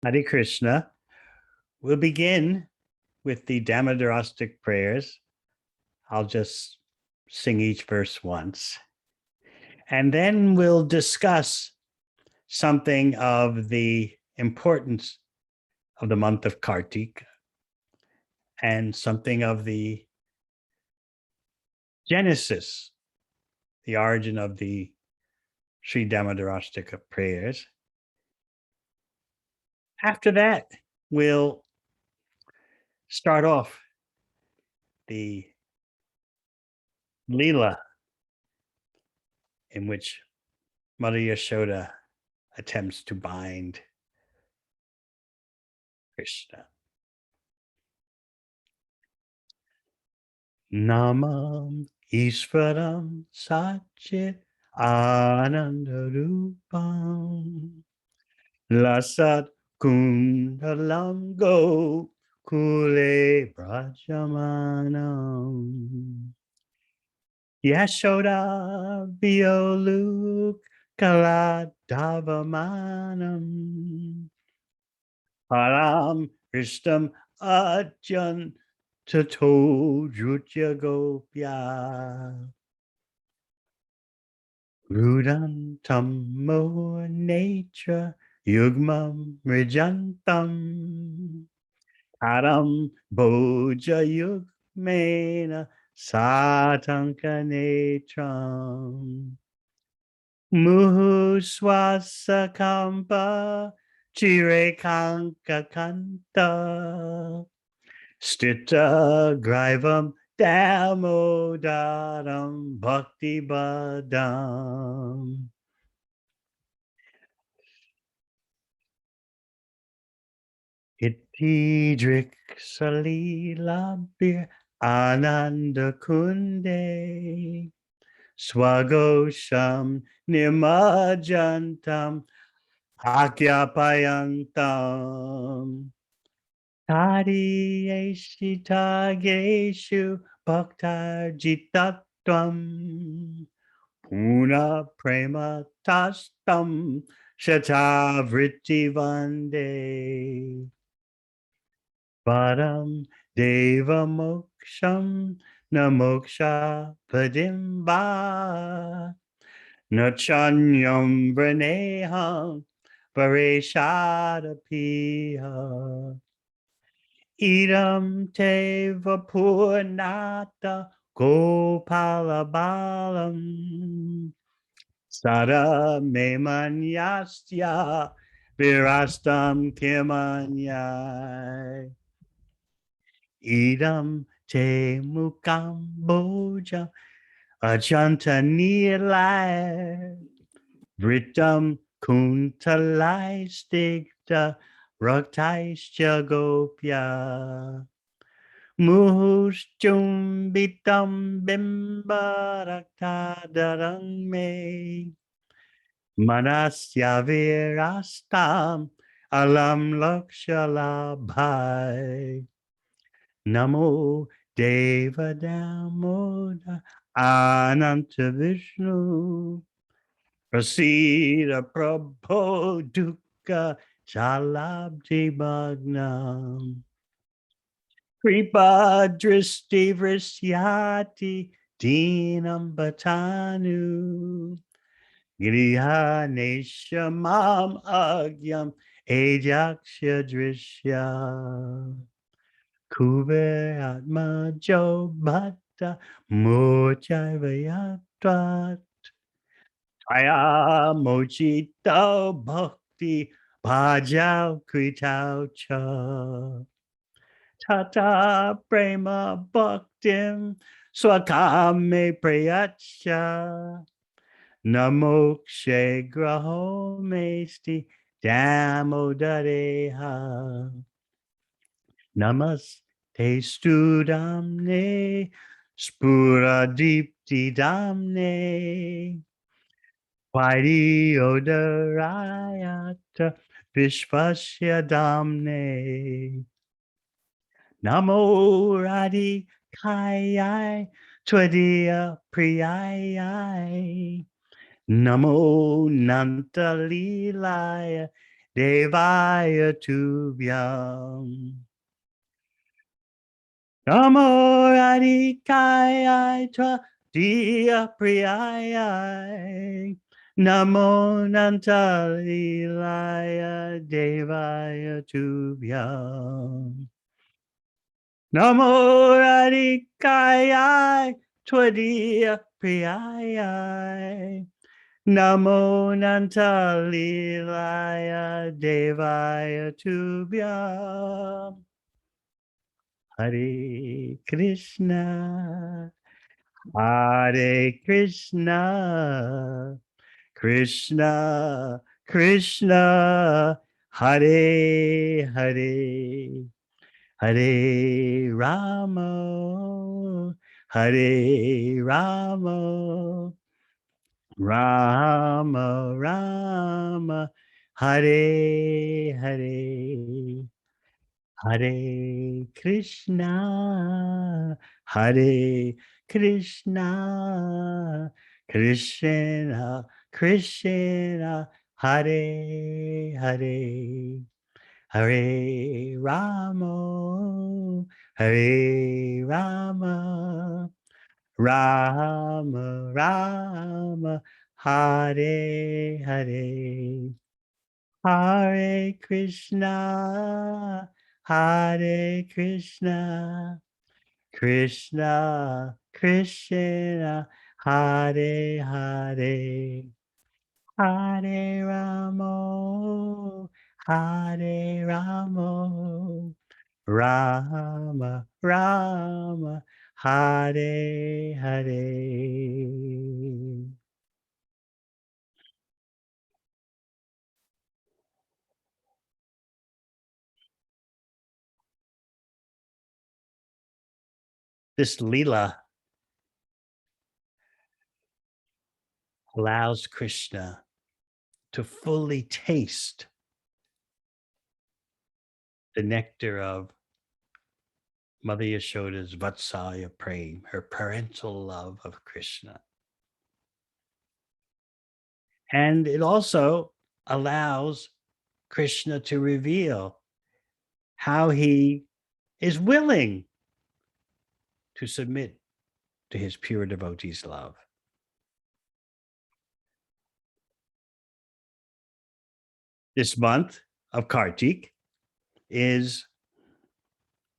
Hare Krishna. We'll begin with the Damodarastic prayers. I'll just sing each verse once. And then we'll discuss something of the importance of the month of Kartik and something of the genesis, the origin of the Sri Damodarastika prayers. After that, we'll start off the Leela in which Mother Yashoda attempts to bind Krishna. Namam Ishvaram Satchit Anandarupam Lasat Kundalam Go Kule Brajamanam Yashoda Violuk Kaladavamanam Param Rishtam Ajan Tato Jutya Gopya Rudam Tammo Nature Yugmam Rijantam Param Boja Yugmena Satanka Netram Muhu Swasakampa Chirekanka Kanta Stita Grivam Damodaram Bhakti Badam. Itidrik Salilabir Ananda Kunde Swagosham Nimajantam Akyapayantam Tadi Eshitageshu Bhaktar Jitatvam Puna Prema Tastam Shatavriti Vande Param Deva Moksham Namoksha Padimba Nachanyam Vraneham Pareshada Piha Idam te vapurnata gopalabalam sada memanyasya virastam kimanyai idam te mukam boja ajanta nilai vritam kuntalai stigta raktaischa gopya Muhushchumbitam bimbaraktadarang me manasya virastam alam lakshalabhai namo deva damoda ananta vishnu prasida prabho dukkha shalabdi bhagnam Kripa dristi vrisyati dinam batanu Grihanesha mam agyam ajaksha drishya Kuber atma jo bhatta mochayvayatvat Tvaya mochito bhakti bhajau kritau cha Tata prema bhaktim swakame prayacha namokshe graho mesti damodareha namaste studamne spuradipti damne Vairi odarayata vishvasya damne Namo Radhi Kayai Twadia Priyai Namo Nanta Lilaya Devaya Tubhyam. Namo Radhikaya Tva Diya Priyaya. Namo Nantalilaya Devaya Tubhyam. Namo Radhikaya Tva Priyaya. Namo Nantalilaya Devaya Tubhyam. Hare Krishna, Hare Krishna, Krishna, Krishna, Hare Hare, Hare Rama, Hare Rama, Rama Rama, Hare Hare. Hare Krishna, Hare Krishna, Krishna, Krishna, Hare Hare, Hare Rama, Hare Rama, Rama Rama, Hare Hare. Hare Krishna, Hare Krishna, Krishna, Krishna, Hare Hare, Hare Ramo, Hare Ramo, Rama, Rama, Hare Hare. This Leela allows Krishna to fully taste the nectar of Mother Yashoda's Vatsalya Prem, her parental love of Krishna. And it also allows Krishna to reveal how he is willing to submit to his pure devotee's love. This month of Kartik is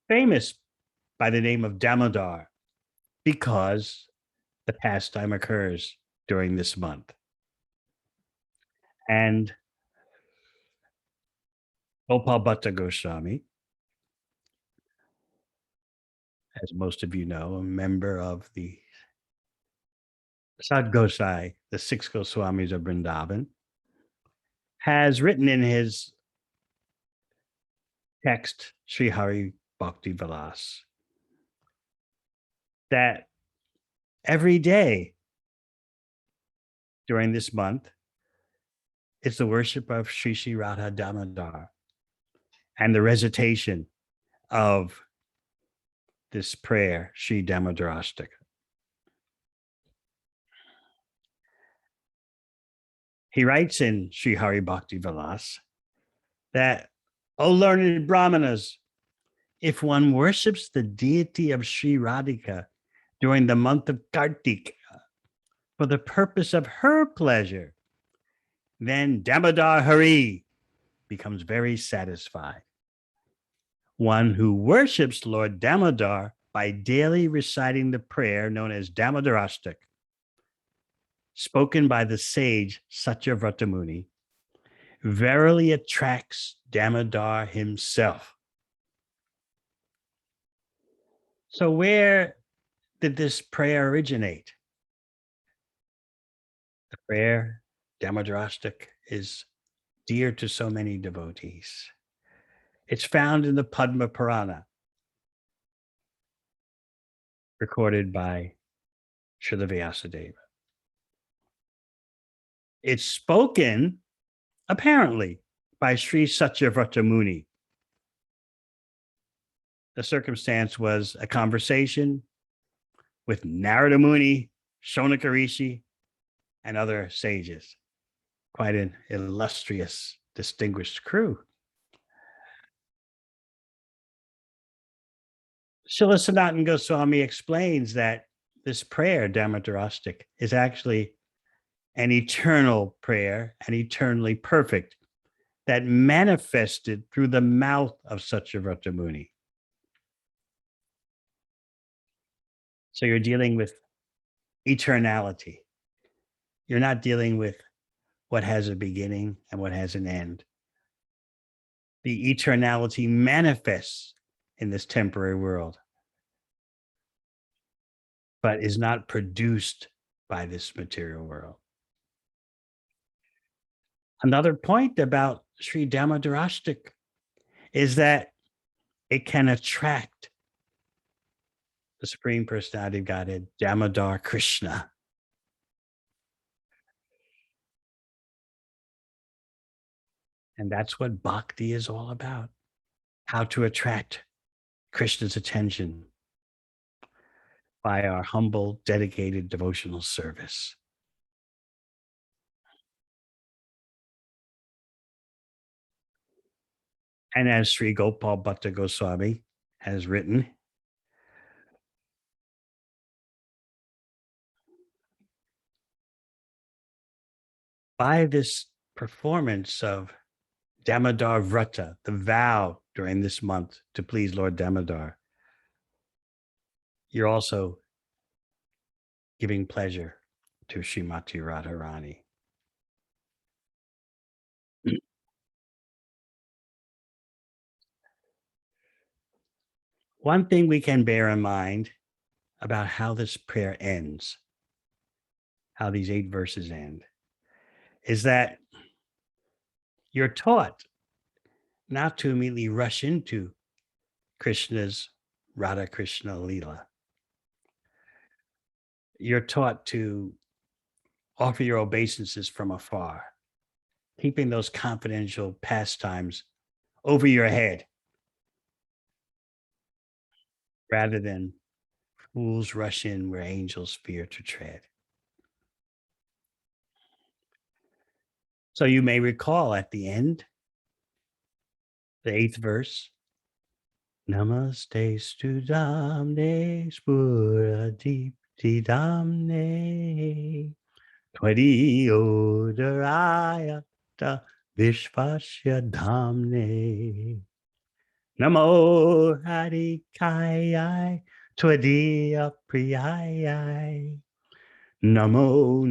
famous by the name of Damodar because the pastime occurs during this month. And Gopal Bhatta Goswami, as most of you know, a member of the Sad Gosai, the six Goswamis of Vrindavan, has written in his text, Sri Hari Bhakti Vilas, that every day during this month is the worship of Sri Sri Radha Damodar and the recitation of this prayer, Sri Damodarastika. He writes in Sri Hari Bhakti Vilas that, O learned Brahmanas, if one worships the deity of Sri Radhika during the month of Kartik for the purpose of her pleasure, then Damodar Hari becomes very satisfied. One who worships Lord Damodar by daily reciting the prayer known as Damodarastika, spoken by the sage Satyavrata Muni, verily attracts Damodar himself. So where did this prayer originate? The prayer Damodarastika is dear to so many devotees. It's found in the Padma Purana, recorded by Srila Vyasadeva. It's spoken, apparently, by Sri Satyavrata Muni. The circumstance was a conversation with Narada Muni, Shonaka Rishi, and other sages. Quite an illustrious distinguished crew. Srila Sanatana Goswami explains that this prayer, Damadarastic, is actually an eternal prayer and eternally perfect that manifested through the mouth of Satyavrata Muni. So you're dealing with eternality. You're not dealing with what has a beginning and what has an end. The eternality manifests in this temporary world, but is not produced by this material world. Another point about Sri Damodarashtak is that it can attract the Supreme Personality of Godhead, Damodar Krishna. And that's what bhakti is all about. How to attract Krishna's attention by our humble, dedicated devotional service. And as Sri Gopal Bhatta Goswami has written, by this performance of Damodar Vrata, the vow during this month to please Lord Damodar, you're also giving pleasure to Srimati Radharani. One thing we can bear in mind about how this prayer ends, how these 8 verses end, is that you're taught not to immediately rush into Krishna's Radha Krishna Leela. You're taught to offer your obeisances from afar, keeping those confidential pastimes over your head rather than fools rush in where angels fear to tread. So you may recall at the end, the 8th verse, Namaste Studamne Spura Deepti Damne Twadi Odarayata Vishvasya Damne Namo Harikayai Twadiya Priyayai Namo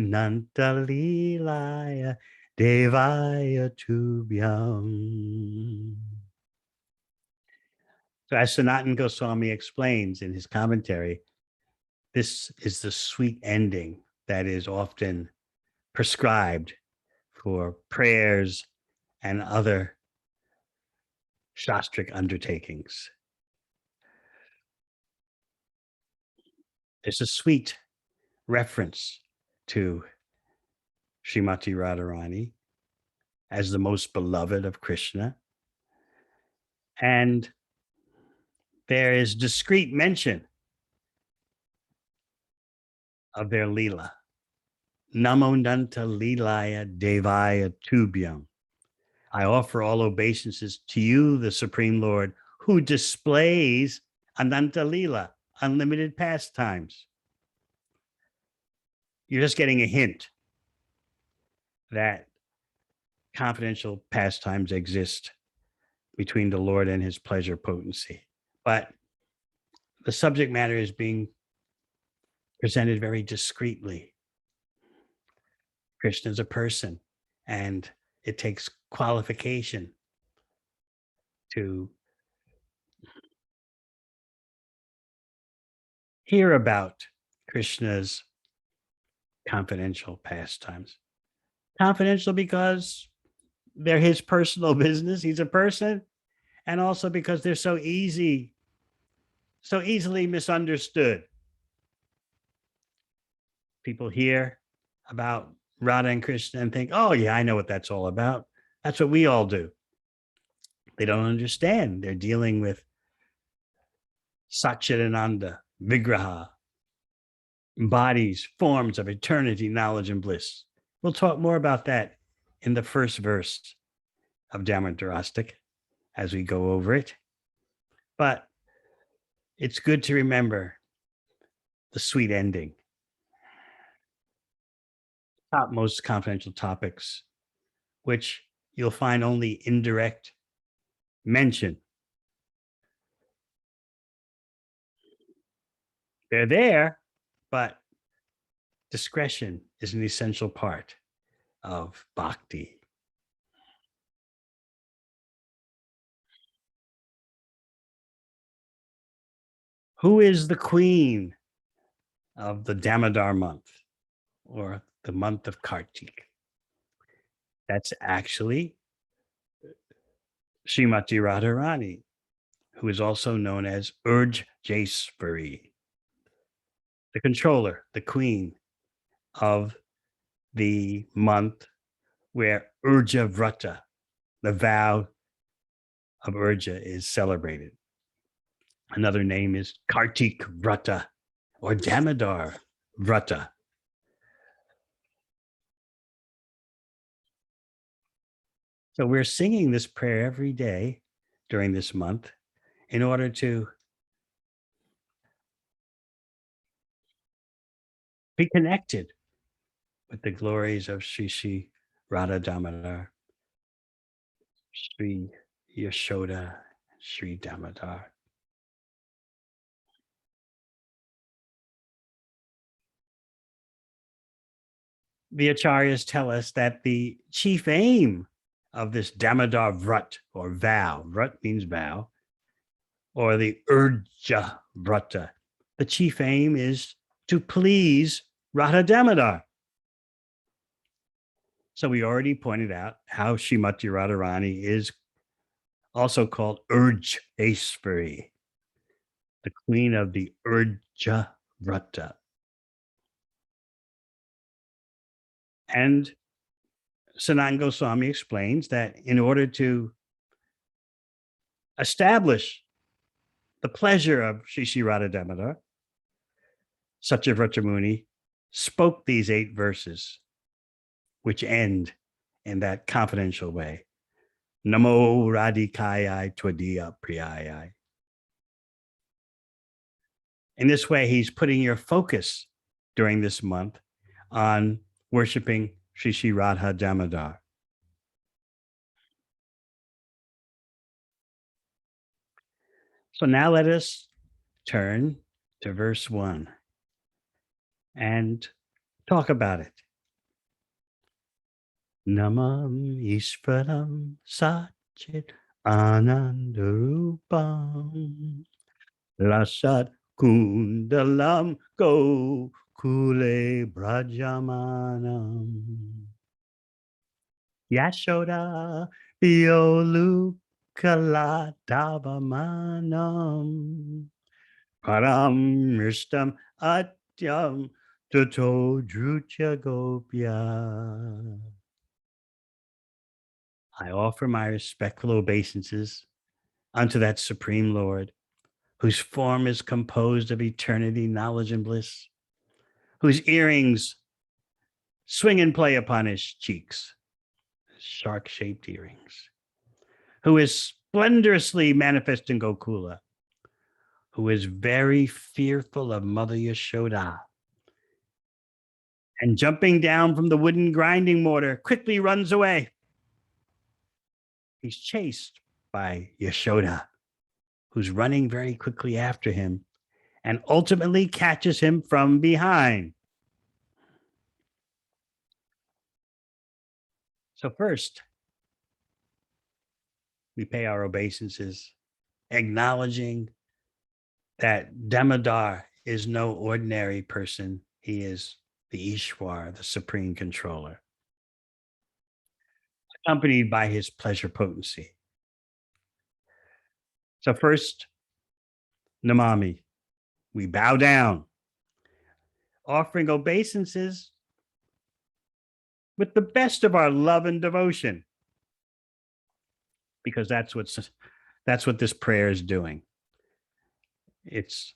Nantalilaya Devaya Tubhyam. So as Sanatana Goswami explains in his commentary, this is the sweet ending that is often prescribed for prayers and other shastric undertakings. It's a sweet reference to Srimati Radharani as the most beloved of Krishna. And there is discrete mention of their Leela. Namo Nanta Leelaya Devaya Tubhyam. I offer all obeisances to you, the Supreme Lord, who displays Ananta Leela, unlimited pastimes. You're just getting a hint that confidential pastimes exist between the Lord and his pleasure potency. But the subject matter is being presented very discreetly. Krishna is a person, and it takes qualification to hear about Krishna's confidential pastimes. Confidential because they're his personal business. He's a person. And also because they're so easily misunderstood. People hear about Radha and Krishna and think, oh, yeah, I know what that's all about. That's what we all do. They don't understand. They're dealing with Satchidananda, Vigraha, bodies, forms of eternity, knowledge, and bliss. We'll talk more about that in the first verse of Damodarastic as we go over it. But it's good to remember the sweet ending. Topmost confidential topics, which you'll find only indirect mention. They're there, but discretion is an essential part of bhakti. Who is the queen of the Damodar month or the month of Kartik? That's actually Srimati Radharani, who is also known as Urj Jasvari, the controller, the queen of the month where Urja Vrata, the vow of Urja, is celebrated. Another name is Kartik Vrata or Damodar Vrata. So we're singing this prayer every day during this month in order to be connected with the glories of Sri Sri Radha Damodar, Sri Yashoda, Sri Damodar. The acharyas tell us that the chief aim of this Damodar Vrat or vow, Vrat means vow, or the Urja Vrata, the chief aim is to please Radha Damodar. So we already pointed out how Srimati Radharani is also called Urjeshwari, the queen of the Urja Vrata. And Sanatana Goswami explains that in order to establish the pleasure of Sri Sri Radha Damodar, Satyavrata Muni spoke these 8 verses, which end in that confidential way. Namo Radhikaya Tvadiya Priyaya. In this way, he's putting your focus during this month on worshiping Sri Sri Radha Damodar. So now let us turn to verse 1 and talk about it. Namam Ishvaram Satchit Anandarupam Lasat Kundalam Go Kule Brajamanam Yashoda Piolu Kaladavamanam Param Mishtam Atyam Tato Drucha Gopya. I offer my respectful obeisances unto that Supreme Lord, whose form is composed of eternity, knowledge, and bliss, whose earrings swing and play upon his cheeks, shark-shaped earrings, who is splendorously manifest in Gokula, who is very fearful of Mother Yashoda, and jumping down from the wooden grinding mortar, quickly runs away. He's chased by Yashoda, who's running very quickly after him and ultimately catches him from behind. So first, we pay our obeisances, acknowledging that Damodar is no ordinary person. He is the Ishwar, the supreme controller, accompanied by his pleasure potency. So first, Namami, we bow down, offering obeisances with the best of our love and devotion, because that's what this prayer is doing. It's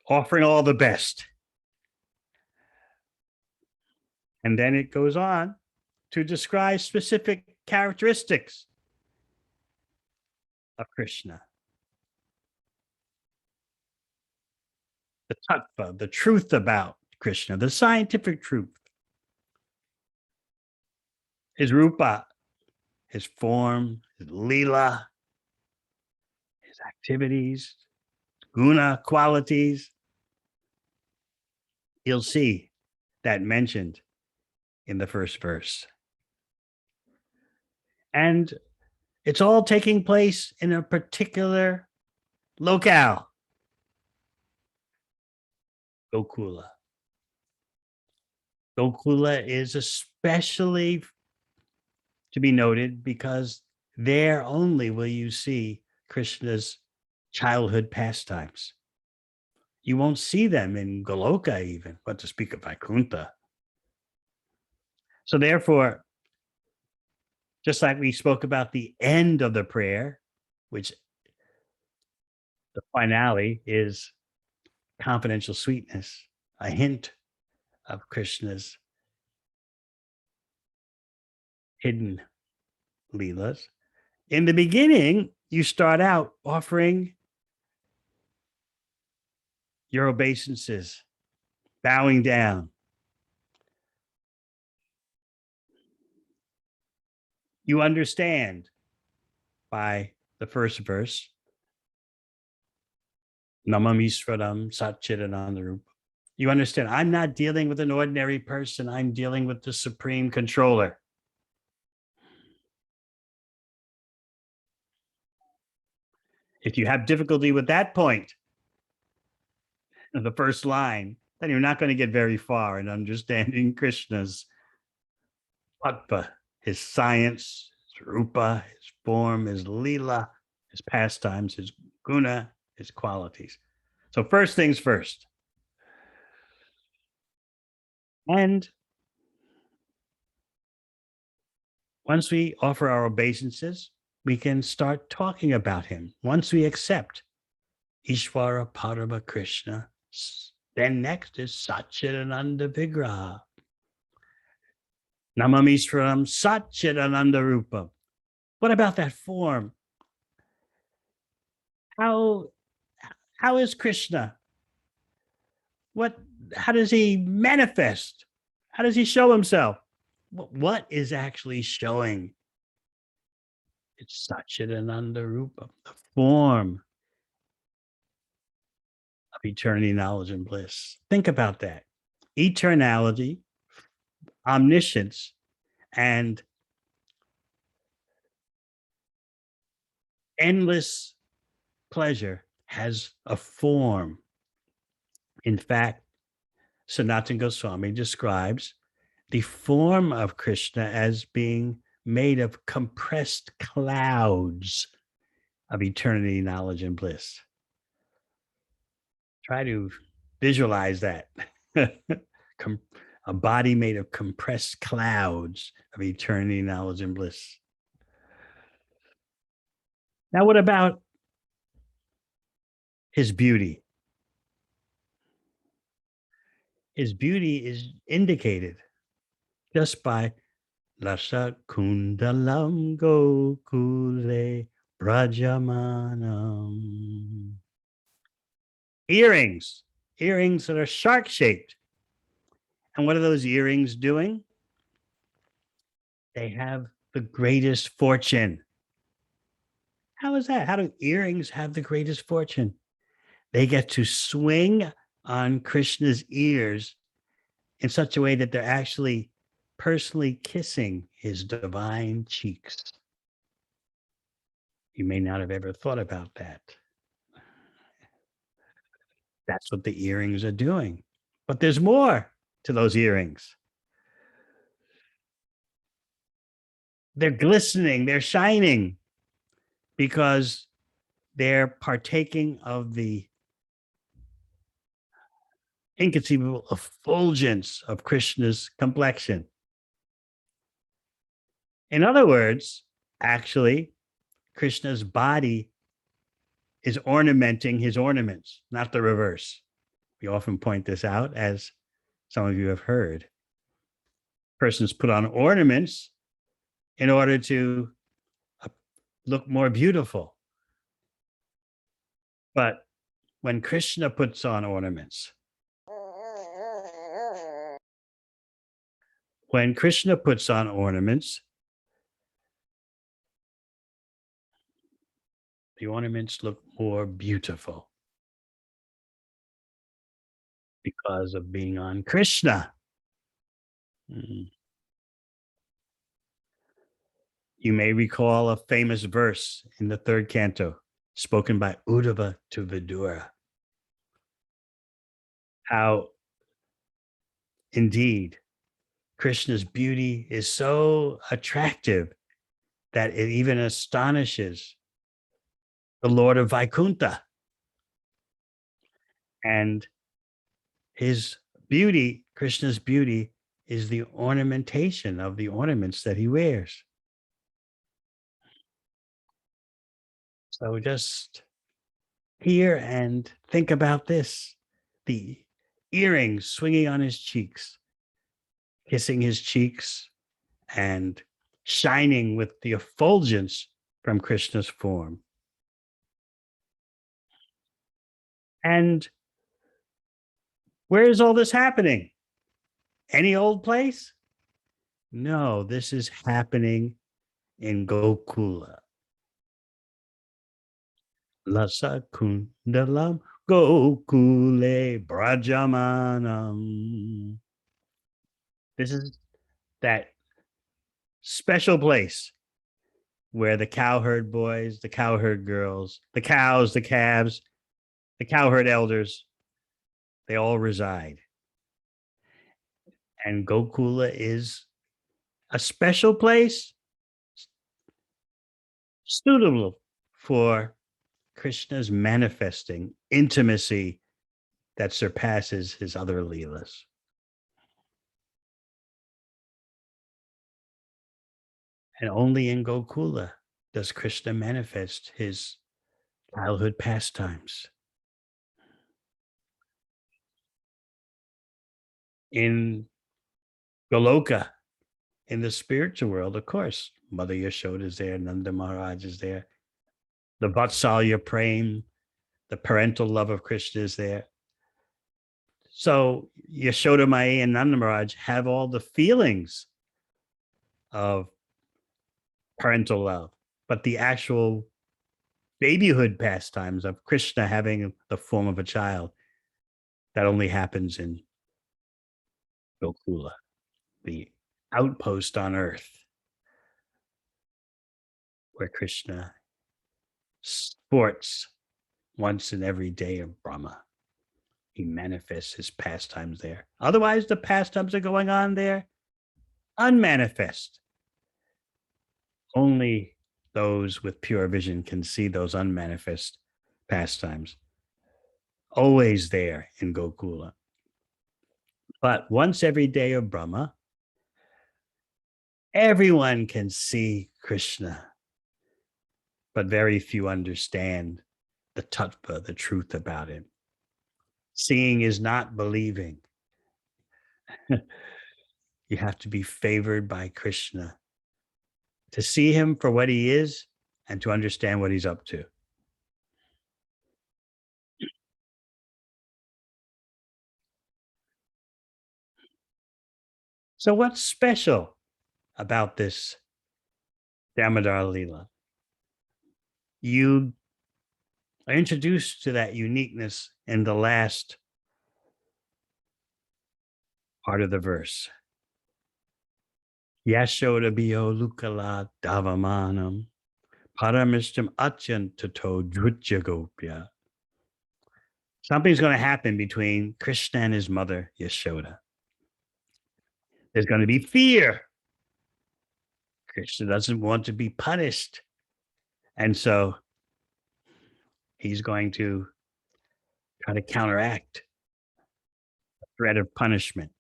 offering all the best. And then it goes on to describe specific characteristics of Krishna, the tattva, the truth about Krishna, the scientific truth, his rupa, his form, his lila, his activities, guna, qualities. You'll see that mentioned in the first verse. And it's all taking place in a particular locale, Gokula. Gokula is especially to be noted because there only will you see Krishna's childhood pastimes. You won't see them in Goloka even, but to speak of Vaikuntha. So therefore, just like we spoke about the end of the prayer, which the finale is confidential sweetness, a hint of Krishna's hidden leelas. In the beginning, you start out offering your obeisances, bowing down. You understand by the first verse, Namamisvaram Satchidanandarupa. You understand, I'm not dealing with an ordinary person, I'm dealing with the supreme controller. If you have difficulty with that point, the first line, then you're not going to get very far in understanding Krishna's tattva, his science, his rupa, his form, his lila, his pastimes, his guna, his qualities. So first things first. And once we offer our obeisances, we can start talking about him. Once we accept Ishvara Parama Krishna, then next is Satchidananda Vigraha. Namamisvaram Satchidananda Rupa. What about that form? How is Krishna? How does he manifest? How does he show himself? What is actually showing? It's Satchidananda Rupa, the form of eternity, knowledge, and bliss. Think about that. Eternality, omniscience, and endless pleasure has a form. In fact, Sanatana Goswami describes the form of Krishna as being made of compressed clouds of eternity, knowledge, and bliss. Try to visualize that. A body made of compressed clouds of eternity, knowledge, and bliss. Now, what about his beauty? His beauty is indicated just by Lasa Kundalam Gokule Brajamanam. Earrings that are shark shaped. And what are those earrings doing? They have the greatest fortune. How is that? How do earrings have the greatest fortune? They get to swing on Krishna's ears in such a way that they're actually personally kissing his divine cheeks. You may not have ever thought about that. That's what the earrings are doing. But there's more to those earrings. They're glistening, they're shining because they're partaking of the inconceivable effulgence of Krishna's complexion. In other words, actually, Krishna's body is ornamenting his ornaments, not the reverse. We often point this out, as some of you have heard. Persons put on ornaments in order to look more beautiful. But when Krishna puts on ornaments, when Krishna puts on ornaments, the ornaments look more beautiful because of being on Krishna. Mm. You may recall a famous verse in the third canto spoken by Uddhava to Vidura. How indeed Krishna's beauty is so attractive that it even astonishes the Lord of Vaikuntha. And his beauty, Krishna's beauty, is the ornamentation of the ornaments that he wears. So just hear and think about this, the earrings swinging on his cheeks, kissing his cheeks, and shining with the effulgence from Krishna's form. And where is all this happening? Any old place? No, this is happening in Gokula. Lasa kundalam Gokule Brajamanam. This is that special place where the cowherd boys, the cowherd girls, the cows, the calves, the cowherd elders, they all reside. And Gokula is a special place suitable for Krishna's manifesting intimacy that surpasses his other Leelas. And only in Gokula does Krishna manifest his childhood pastimes. In Goloka, in the spiritual world, of course, Mother Yashoda is there, Nanda Maharaj is there, the Vatsalya Prem, the parental love of Krishna is there. So Yashoda Mai and Nanda Maharaj have all the feelings of parental love, but the actual babyhood pastimes of Krishna having the form of a child, that only happens in Gokula, the outpost on earth where Krishna sports once in every day of Brahma. He manifests his pastimes there. Otherwise, the pastimes are going on there unmanifest. Only those with pure vision can see those unmanifest pastimes, always there in Gokula. But once every day of Brahma, everyone can see Krishna, but very few understand the tattva, the truth about him. Seeing is not believing. You have to be favored by Krishna to see him for what he is and to understand what he's up to. So what's special about this Damodar Leela? You are introduced to that uniqueness in the last part of the verse. Yashoda Bio Lukala Davamanam Paramishtam Achantato Drujagopya. Something's going to happen between Krishna and his mother, Yashoda. There's going to be fear. Krishna doesn't want to be punished. And so he's going to try to counteract the threat of punishment.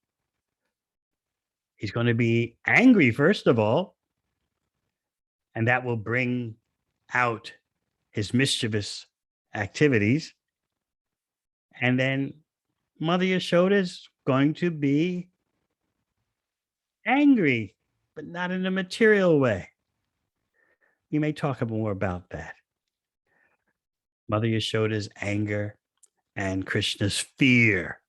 He's going to be angry, first of all, and that will bring out his mischievous activities. And then Mother Yashoda is going to be angry, but not in a material way. You may talk more about that. Mother Yashoda's anger and Krishna's fear.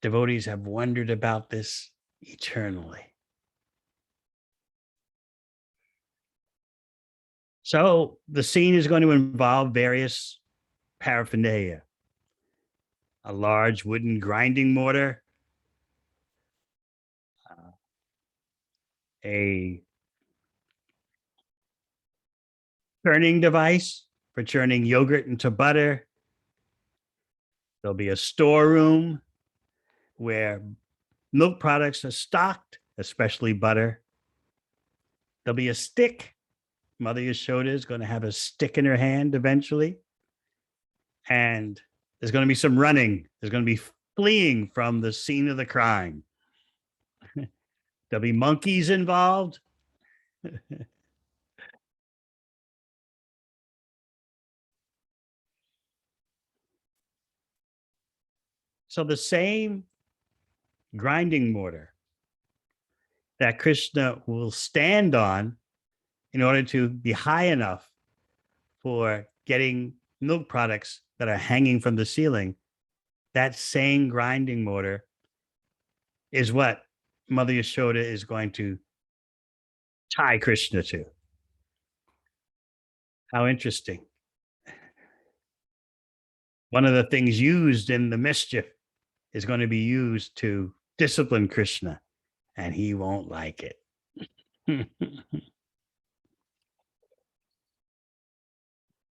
Devotees have wondered about this eternally. So the scene is going to involve various paraphernalia: a large wooden grinding mortar, a churning device for churning yogurt into butter. There'll be a storeroom where milk products are stocked, especially butter. There'll be a stick. Mother Yashoda is going to have a stick in her hand eventually. And there's going to be some running. There's going to be fleeing from the scene of the crime. There'll be monkeys involved. So the same grinding mortar that Krishna will stand on in order to be high enough for getting milk products that are hanging from the ceiling, that same grinding mortar is what Mother Yashoda is going to tie Krishna to. How interesting. One of the things used in the mischief is going to be used to discipline Krishna, and he won't like it.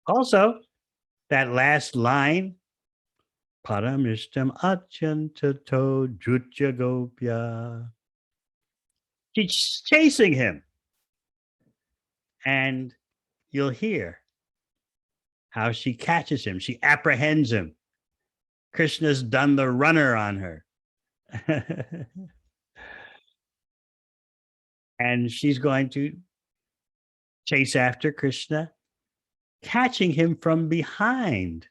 Also, that last line, Paramishtam Achantato Jutya Gopya. She's chasing him. And you'll hear how she catches him. She apprehends him. Krishna's done the runner on her. And she's going to chase after Krishna, catching him from behind.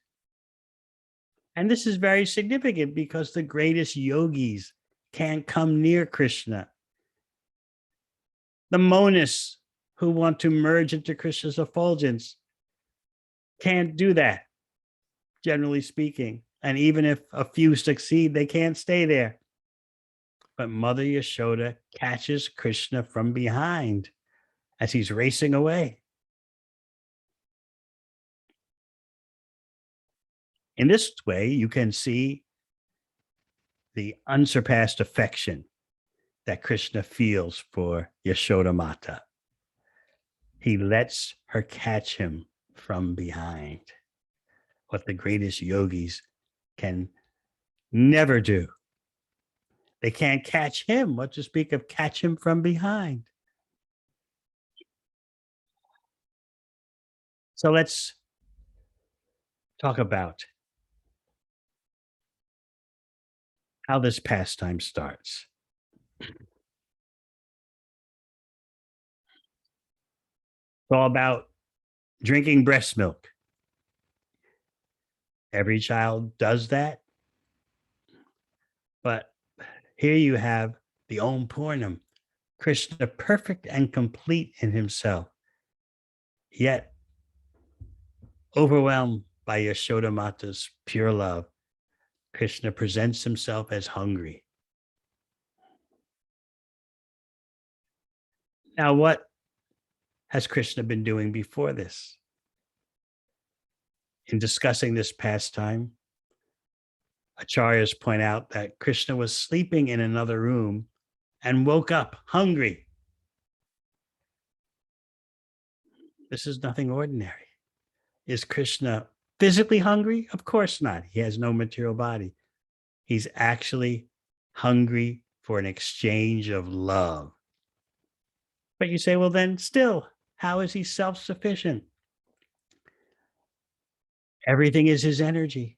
And this is very significant because the greatest yogis can't come near Krishna. The monists who want to merge into Krishna's effulgence can't do that, generally speaking. And even if a few succeed, they can't stay there. But Mother Yashoda catches Krishna from behind as he's racing away. In this way, you can see the unsurpassed affection that Krishna feels for Yashoda Mata. He lets her catch him from behind, what the greatest yogis can never do. They can't catch him, what to speak of catch him from behind. So let's talk about how this pastime starts. It's all about drinking breast milk. Every child does that. But here you have the Om Purnam, Krishna perfect and complete in himself, yet overwhelmed by Yashoda Mata's pure love. Krishna presents himself as hungry. Now, what has Krishna been doing before this? In discussing this pastime, acharyas point out that Krishna was sleeping in another room and woke up hungry. This is nothing ordinary. Is Krishna physically hungry? Of course not. He has no material body. He's actually hungry for an exchange of love. But you say, well, then still, how is he self-sufficient? Everything is his energy.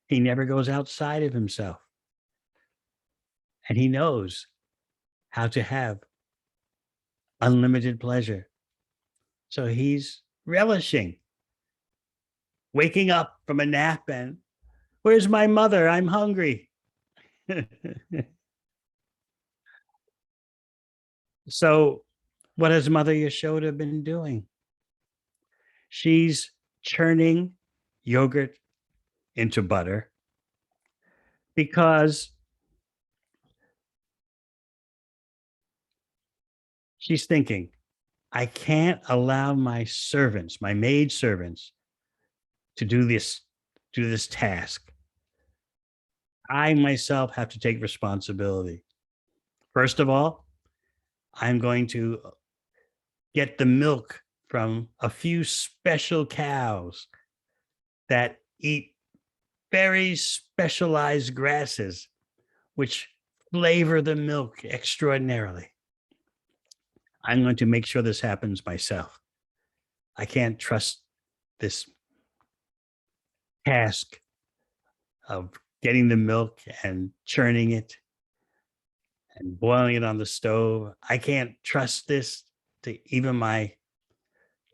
He never goes outside of himself. And he knows how to have unlimited pleasure. So he's relishing waking up from a nap and, where's my mother? I'm hungry. So, what has Mother Yashoda been doing? She's churning yogurt into butter because she's thinking, I can't allow my servants, my maid servants, to do this task. I myself have to take responsibility. First of all, I'm going to get the milk from a few special cows that eat very specialized grasses, which flavor the milk extraordinarily. I'm going to make sure this happens myself. I can't trust this task of getting the milk and churning it and boiling it on the stove. I can't trust this to even my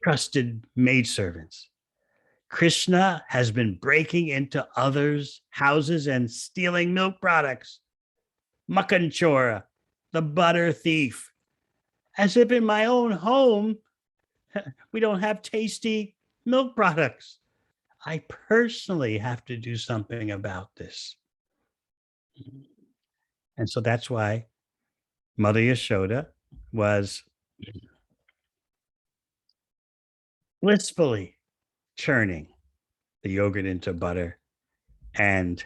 trusted maidservants. Krishna has been breaking into others' houses and stealing milk products. Makanchora, the butter thief. As if in my own home, we don't have tasty milk products. I personally have to do something about this. And so that's why Mother Yashoda was blissfully churning the yogurt into butter. And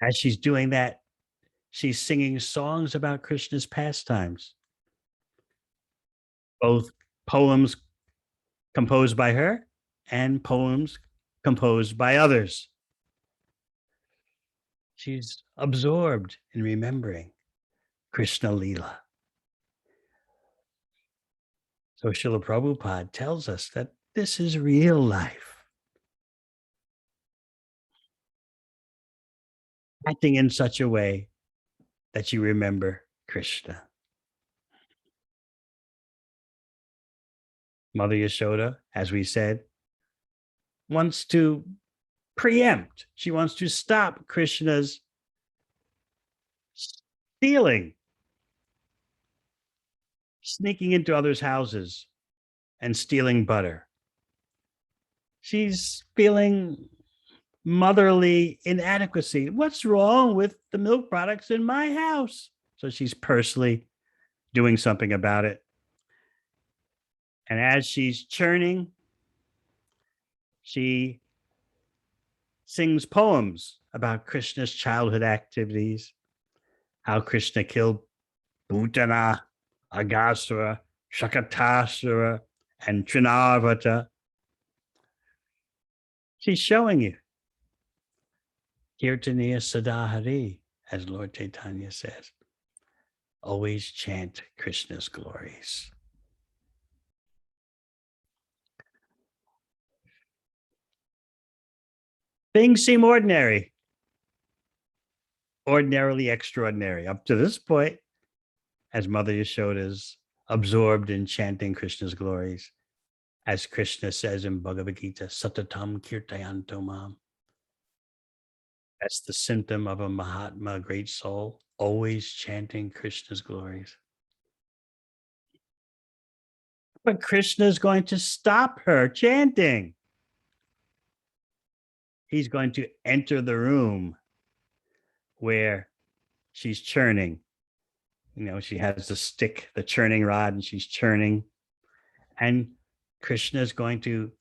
as she's doing that, she's singing songs about Krishna's pastimes, both poems composed by her and poems composed by others. She's absorbed in remembering Krishna Lila. So Srila Prabhupada tells us that this is real life. Acting in such a way that you remember Krishna. Mother Yashoda, as we said, wants to preempt. She wants to stop Krishna's stealing, sneaking into others' houses and stealing butter. She's feeling motherly inadequacy. What's wrong with the milk products in my house? So she's personally doing something about it. And as she's churning, she sings poems about Krishna's childhood activities, how Krishna killed Bhutana, Agasura, Shakatasura, and Trinavata. She's showing you. Kirtaniya Sadahari, as Lord Chaitanya says. Always chant Krishna's glories. Things seem ordinary, ordinarily extraordinary. Up to this point, as Mother Yashoda is absorbed in chanting Krishna's glories, as Krishna says in Bhagavad Gita, Satatam Kirtayanto Mam. That's the symptom of a Mahatma, a great soul, always chanting Krishna's glories. But Krishna is going to stop her chanting. He's going to enter the room where she's churning. You know, she has the stick, the churning rod, and she's churning. And Krishna is going to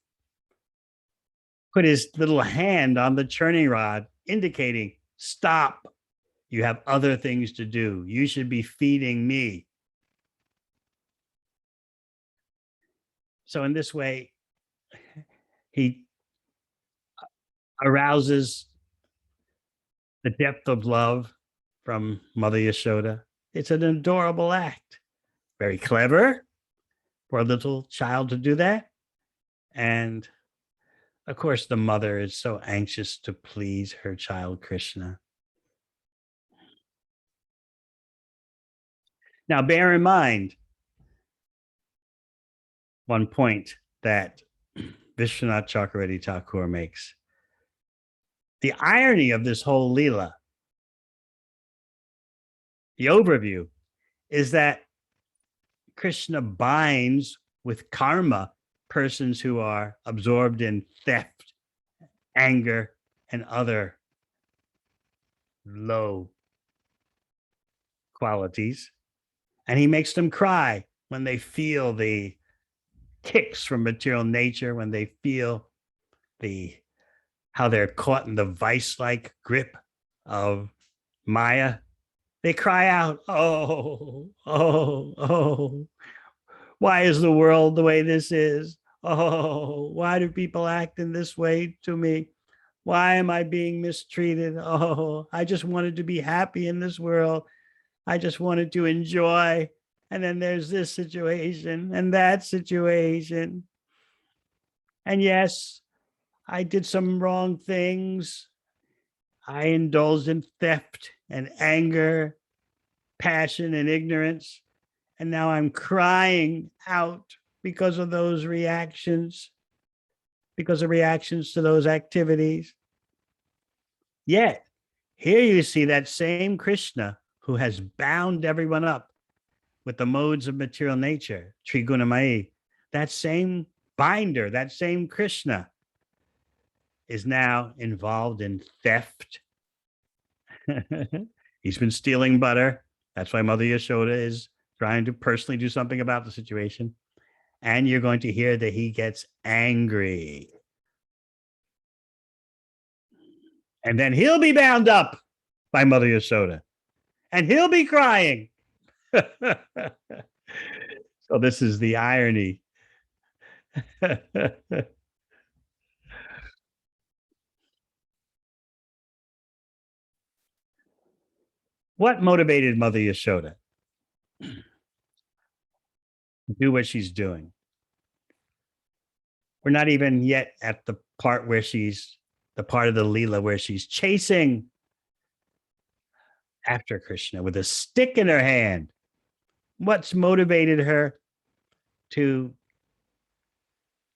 put his little hand on the churning rod, indicating, stop. You have other things to do. You should be feeding me. So in this way, he arouses the depth of love from Mother Yashoda. It's an adorable act. Very clever for a little child to do that. And of course, the mother is so anxious to please her child, Krishna. Now, bear in mind one point that Vishwanath Chakravarti Thakur makes. The irony of this whole Leela, the overview, is that Krishna binds with karma persons who are absorbed in theft, anger, and other low qualities. And he makes them cry when they feel the kicks from material nature, when they feel the how they're caught in the vice-like grip of Maya. They cry out, "Oh, oh, oh! Why is the world the way this is? Oh, why do people act in this way to me? Why am I being mistreated? Oh, I just wanted to be happy in this world. I just wanted to enjoy. And then there's this situation and that situation. And yes, I did some wrong things. I indulged in theft and anger, passion and ignorance. And now I'm crying out because of those reactions, because of reactions to those activities. Yet, here you see that same Krishna who has bound everyone up with the modes of material nature, Trigunamai, that same binder, that same Krishna is now involved in theft. He's been stealing butter. That's why Mother Yashoda is trying to personally do something about the situation. And you're going to hear that he gets angry. And then he'll be bound up by Mother Yashoda. And he'll be crying. So this is the irony. What motivated Mother Yashoda to do what she's doing? We're not even yet at the part where she's the part of the Leela where she's chasing after Krishna with a stick in her hand. What's motivated her to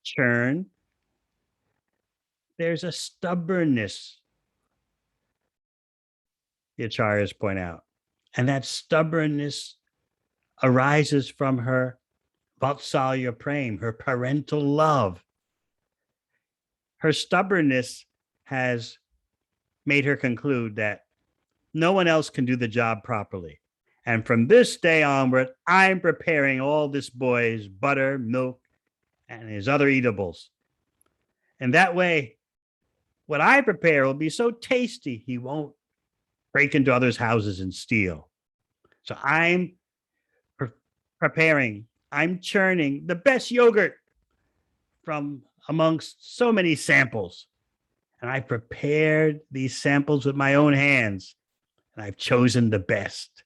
churn? There's a stubbornness, the acharyas point out. And that stubbornness arises from her Vatsalya Prem, her parental love. Her stubbornness has made her conclude that no one else can do the job properly. And from this day onward, I'm preparing all this boy's butter, milk, and his other eatables. And that way, what I prepare will be so tasty, he won't break into others' houses and steal. So I'm preparing, I'm churning the best yogurt from amongst so many samples. And I prepared these samples with my own hands, and I've chosen the best.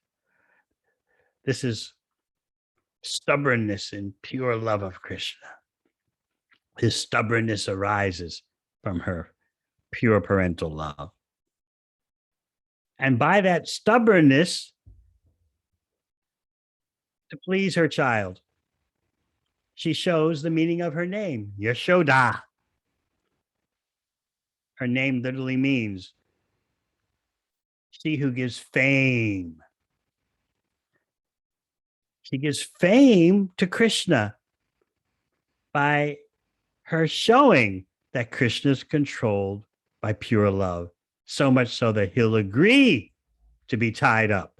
This is stubbornness and pure love of Krishna. His stubbornness arises from her pure parental love. And by that stubbornness, to please her child, she shows the meaning of her name, Yashoda. Her name literally means she who gives fame. She gives fame to Krishna by her showing that Krishna is controlled by pure love, so much so that he'll agree to be tied up.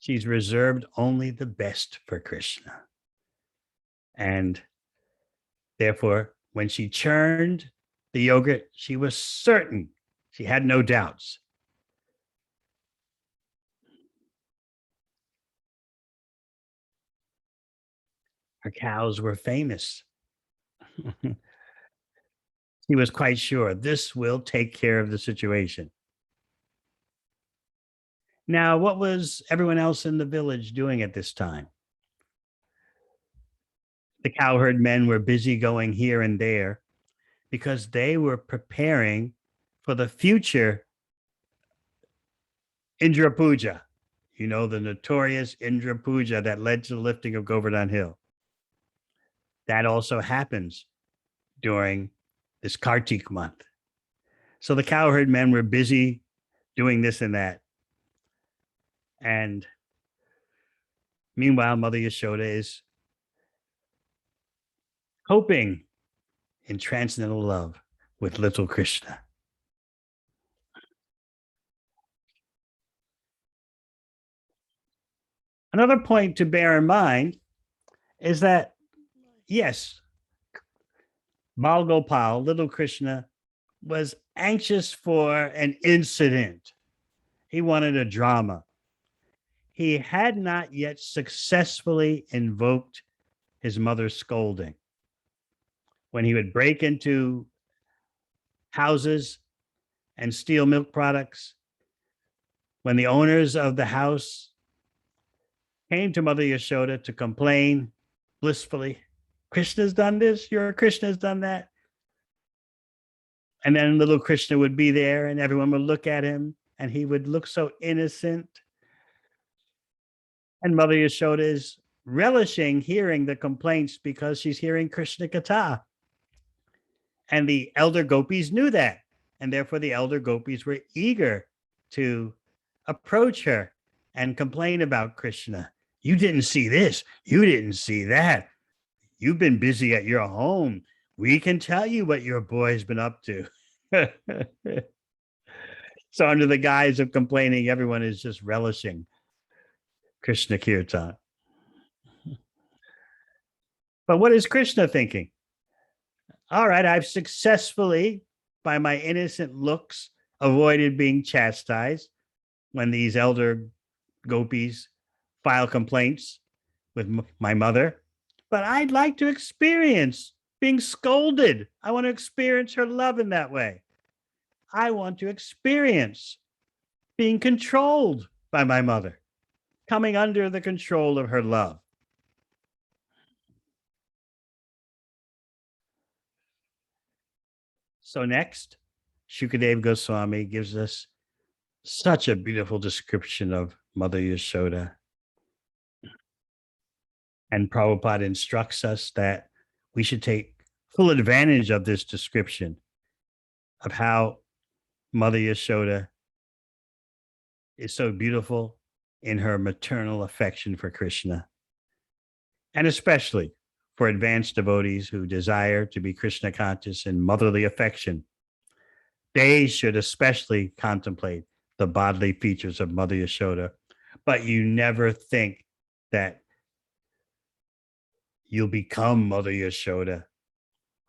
She's reserved only the best for Krishna. And therefore, when she churned the yogurt, she was certain, she had no doubts. Her cows were famous. He was quite sure this will take care of the situation. Now, what was everyone else in the village doing at this time? The cowherd men were busy going here and there because they were preparing for the future Indra Puja. You know, the notorious Indra Puja that led to the lifting of Govardhan Hill. That also happens during this Kartik month. So the cowherd men were busy doing this and that. And meanwhile, Mother Yashoda is hoping in transcendental love with little Krishna. Another point to bear in mind is that, yes, Bal Gopal, little Krishna, was anxious for an incident. He wanted a drama. He had not yet successfully invoked his mother's scolding. When he would break into houses and steal milk products, when the owners of the house came to Mother Yashoda to complain blissfully, Krishna's done this, your Krishna's done that. And then little Krishna would be there and everyone would look at him and he would look so innocent. And Mother Yashoda is relishing hearing the complaints because she's hearing Krishna Katha. And the elder gopis knew that. And therefore the elder gopis were eager to approach her and complain about Krishna. You didn't see this. You didn't see that. You've been busy at your home. We can tell you what your boy's been up to. So under the guise of complaining, everyone is just relishing Krishna Kirtan. But what is Krishna thinking? All right, I've successfully, by my innocent looks, avoided being chastised when these elder gopis file complaints with my mother. But I'd like to experience being scolded. I want to experience her love in that way. I want to experience being controlled by my mother, coming under the control of her love. So next, Shukadeva Goswami gives us such a beautiful description of Mother Yashoda. And Prabhupada instructs us that we should take full advantage of this description of how Mother Yashoda is so beautiful in her maternal affection for Krishna, and especially for advanced devotees who desire to be Krishna conscious in motherly affection. They should especially contemplate the bodily features of Mother Yashoda, but you never think that you'll become Mother Yashoda,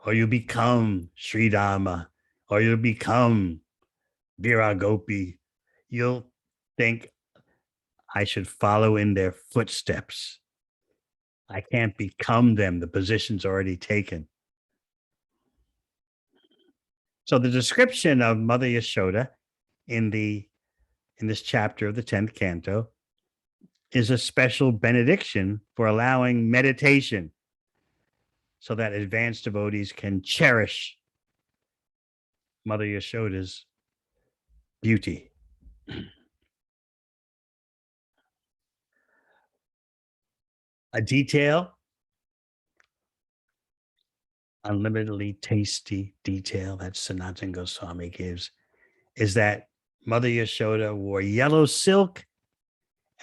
or you become Sri Rama, or you'll become Viragopi. You'll think, I should follow in their footsteps. I can't become them. The position's already taken. So the description of Mother Yashoda in this chapter of the 10th canto is a special benediction for allowing meditation so that advanced devotees can cherish Mother Yashoda's beauty. A detail, unlimitedly tasty detail that Sanatana Goswami gives is that Mother Yashoda wore yellow silk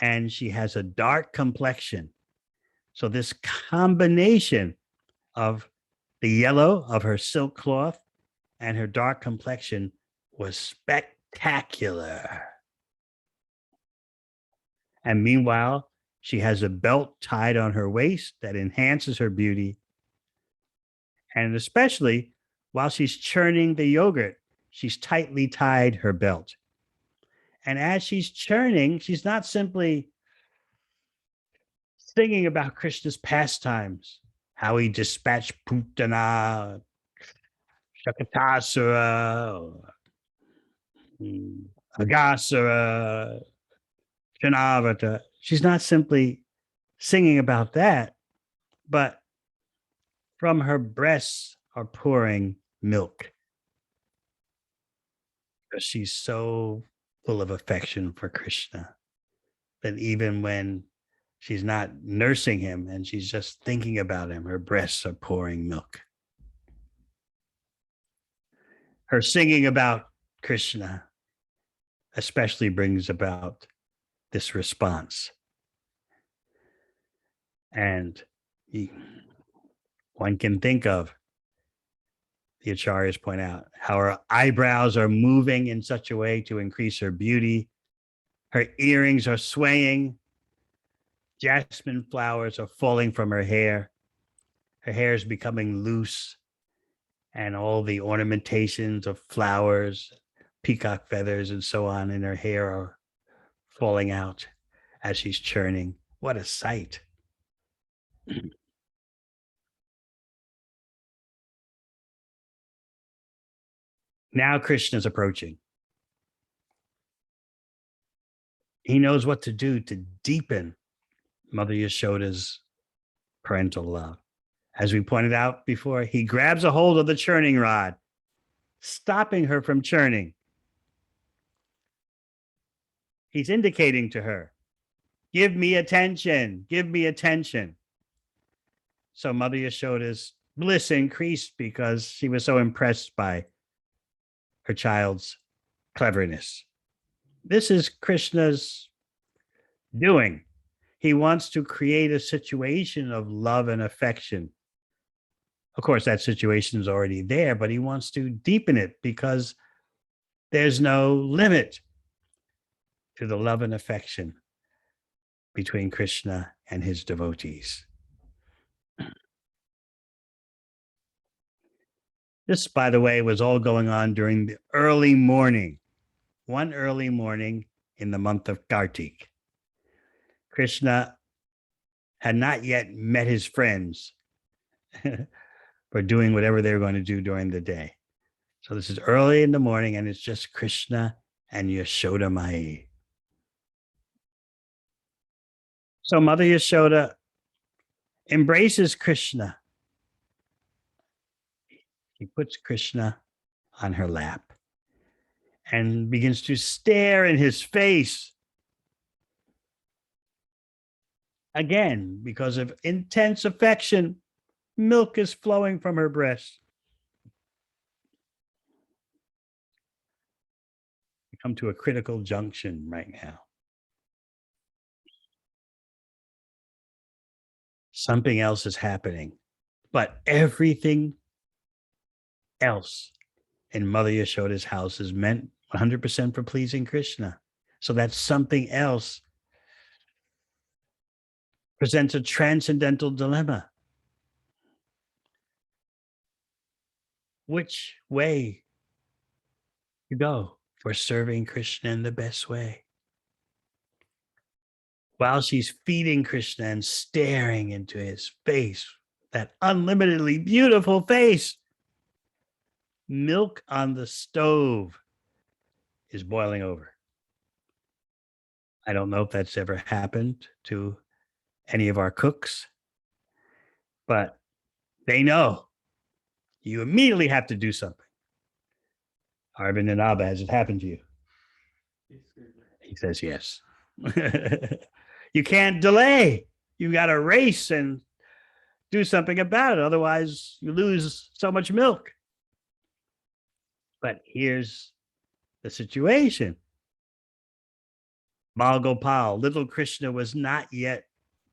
and she has a dark complexion. So this combination of the yellow of her silk cloth and her dark complexion was spectacular. And meanwhile, she has a belt tied on her waist that enhances her beauty. And especially while she's churning the yogurt, she's tightly tied her belt. And as she's churning, she's not simply singing about Krishna's pastimes, how he dispatched Putana, Shakatasura, Agasura, Chanavata. She's not simply singing about that, but from her breasts are pouring milk because she's so full of affection for Krishna that even when she's not nursing him and she's just thinking about him, her breasts are pouring milk. Her singing about Krishna especially brings about this response. And one can think of, the acharyas point out, how her eyebrows are moving in such a way to increase her beauty. Her earrings are swaying. Jasmine flowers are falling from her hair. Her hair is becoming loose, and all the ornamentations of flowers, peacock feathers, and so on in her hair are falling out as she's churning. What a sight. Now Krishna's approaching. He knows what to do to deepen Mother Yashoda's parental love. As we pointed out before, he grabs a hold of the churning rod, stopping her from churning. He's indicating to her, give me attention, give me attention. So Mother Yashoda's bliss increased because she was so impressed by her child's cleverness. This is Krishna's doing. He wants to create a situation of love and affection. Of course, that situation is already there, but he wants to deepen it because there's no limit to the love and affection between Krishna and his devotees. This, by the way, was all going on during the early morning, one early morning in the month of Kartik. Krishna had not yet met his friends for doing whatever they were going to do during the day. So this is early in the morning, and it's just Krishna and Yashoda Mai. So Mother Yashoda embraces Krishna. She puts Krishna on her lap and begins to stare in his face. Again, because of intense affection, milk is flowing from her breast. We come to a critical junction right now. Something else is happening, but everything else in Mother Yashoda's house is meant 100% for pleasing Krishna. So that something else presents a transcendental dilemma. Which way to go for serving Krishna in the best way? While she's feeding Krishna and staring into his face, that unlimitedly beautiful face, milk on the stove is boiling over. I don't know if that's ever happened to any of our cooks, but they know you immediately have to do something. Arvind and Abba, has it happened to you? He says yes. You can't delay. You got to race and do something about it. Otherwise, you lose so much milk. But here's the situation. Malgopal, little Krishna, was not yet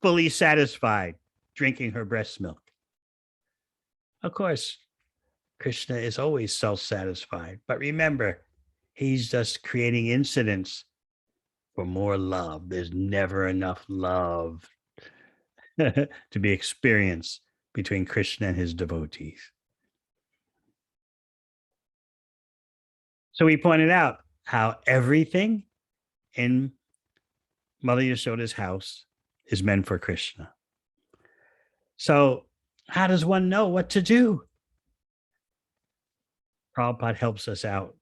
fully satisfied drinking her breast milk. Of course, Krishna is always self-satisfied. But remember, he's just creating incidents for more love. There's never enough love to be experienced between Krishna and his devotees. So we pointed out how everything in Mother Yashoda's house is meant for Krishna. So how does one know what to do? Prabhupada helps us out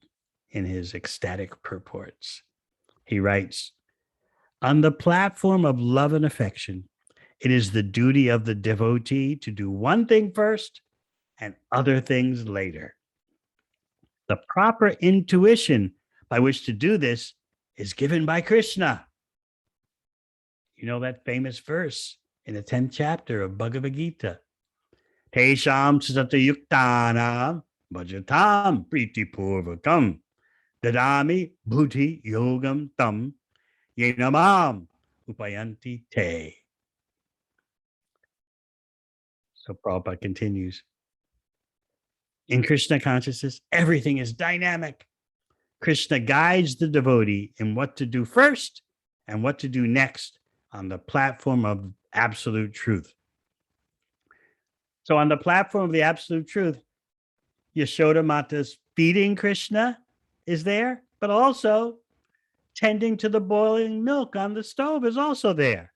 in his ecstatic purports. He writes, on the platform of love and affection, it is the duty of the devotee to do one thing first and other things later. The proper intuition by which to do this is given by Krishna. You know that famous verse in the 10th chapter of Bhagavad Gita. Tesham satayuktanam bhajatam priti purvakam Dadami bhuti yogam tam yenamam upayanti te. So Prabhupada continues. In Krishna consciousness, everything is dynamic. Krishna guides the devotee in what to do first and what to do next on the platform of absolute truth. So, on the platform of the absolute truth, Yashoda Mata's feeding Krishna is there, but also tending to the boiling milk on the stove is also there.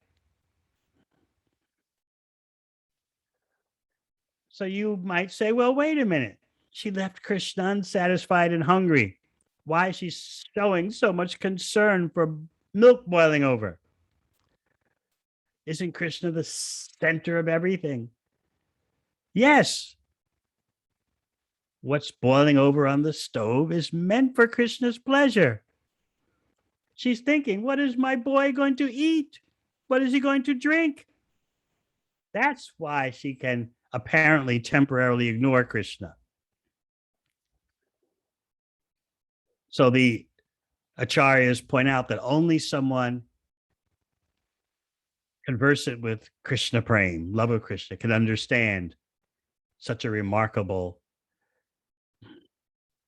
So, you might say, well, wait a minute. She left Krishna unsatisfied and hungry. Why is she showing so much concern for milk boiling over? Isn't Krishna the center of everything? Yes. What's boiling over on the stove is meant for Krishna's pleasure. She's thinking, what is my boy going to eat? What is he going to drink? That's why she can apparently temporarily ignore Krishna. So the acharyas point out that only someone conversant with Krishna prem, love of Krishna, can understand such a remarkable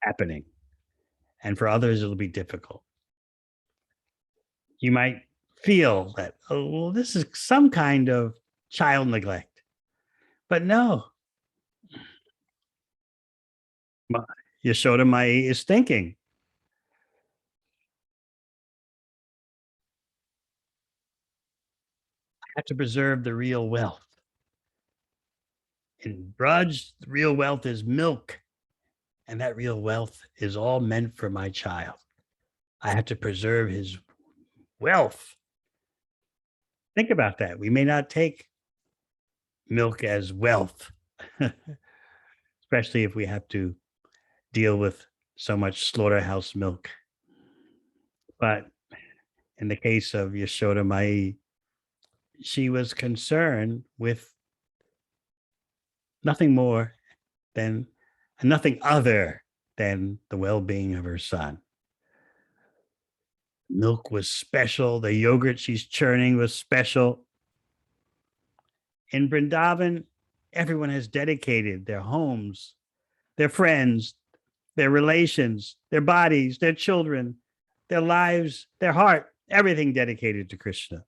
happening. And for others, it'll be difficult. You might feel that, oh, well, this is some kind of child neglect. But no, Yashoda Mai is thinking, I have to preserve the real wealth. In Braj, the real wealth is milk, and that real wealth is all meant for my child. I have to preserve his wealth. Think about that. We may not take milk as wealth, especially if we have to deal with so much slaughterhouse milk. But in the case of Yashoda Mai, she was concerned with nothing more than nothing other than the well-being of her son. Milk was special. The yogurt she's churning was special. In Vrindavan, everyone has dedicated their homes, their friends, their relations, their bodies, their children, their lives, their heart, everything dedicated to Krishna.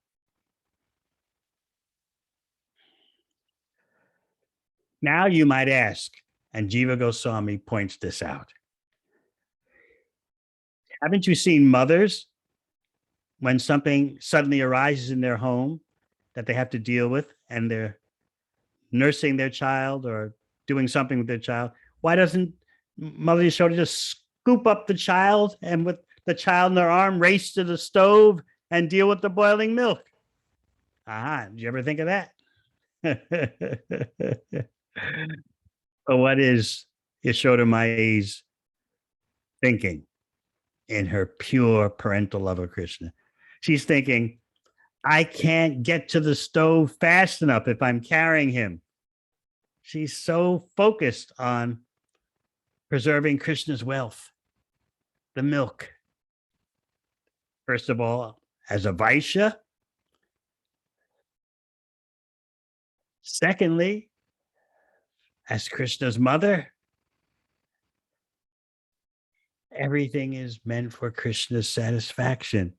Now you might ask, and Jiva Goswami points this out. Haven't you seen mothers when something suddenly arises in their home that they have to deal with and they're nursing their child or doing something with their child? Why doesn't Mother Yashoda just scoop up the child and with the child in their arm race to the stove and deal with the boiling milk? Did you ever think of that? But what is Yashoda Mai's thinking in her pure parental love of Krishna? She's thinking, I can't get to the stove fast enough if I'm carrying him. She's so focused on preserving Krishna's wealth, the milk. First of all, as a Vaishya. Secondly, as Krishna's mother. Everything is meant for Krishna's satisfaction.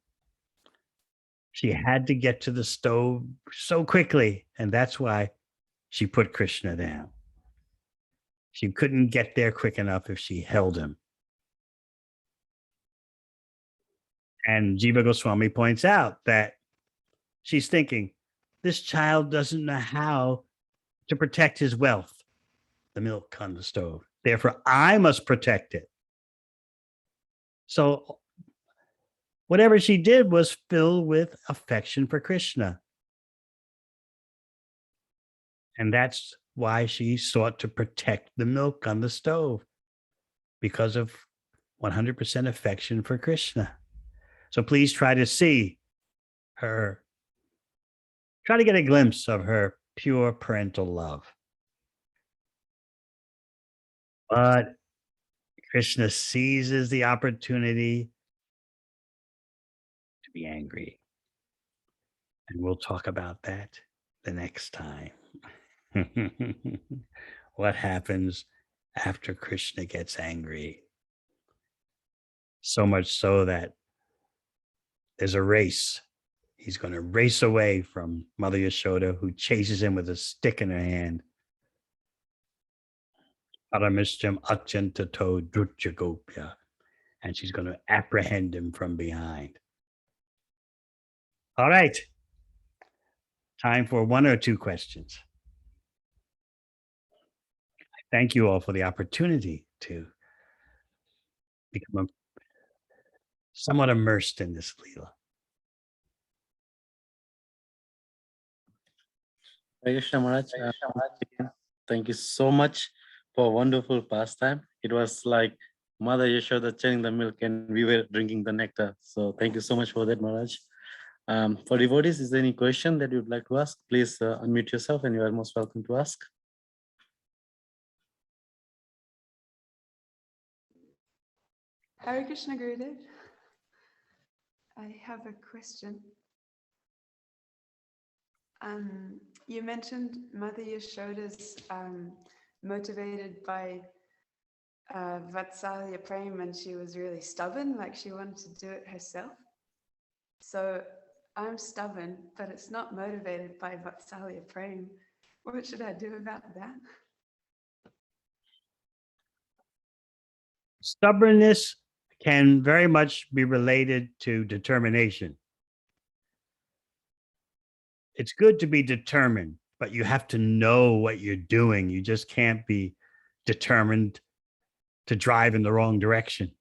She had to get to the stove so quickly, and that's why she put Krishna down. She couldn't get there quick enough if she held him. And Jiva Goswami points out that she's thinking, this child doesn't know how to protect his wealth, the milk on the stove. Therefore, I must protect it. So whatever she did was filled with affection for Krishna. And that's why she sought to protect the milk on the stove, because of 100% affection for Krishna. So please try to see her, try to get a glimpse of her pure parental love. But Krishna seizes the opportunity to be angry. And we'll talk about that the next time. What happens after Krishna gets angry? So much so that there's a race. He's going to race away from Mother Yashoda, who chases him with a stick in her hand. Paramishtam Achantato Drutjagopya. And she's going to apprehend him from behind. All right. Time for one or two questions. Thank you all for the opportunity to become somewhat immersed in this Leela. Hare Krishna Maharaj, thank you so much for a wonderful pastime. It was like Mother Yashoda churning the milk and we were drinking the nectar. So thank you so much for that, Maharaj. For devotees, is there any question that you'd like to ask? Please unmute yourself and you are most welcome to ask. Hare Krishna Gurudev. I have a question. You mentioned Mother Yashoda's motivated by Vatsalya Prem, and she was really stubborn, like she wanted to do it herself. So I'm stubborn, but it's not motivated by Vatsalya Prem. What should I do about that? Stubbornness can very much be related to determination. It's good to be determined, but you have to know what you're doing. You just can't be determined to drive in the wrong direction.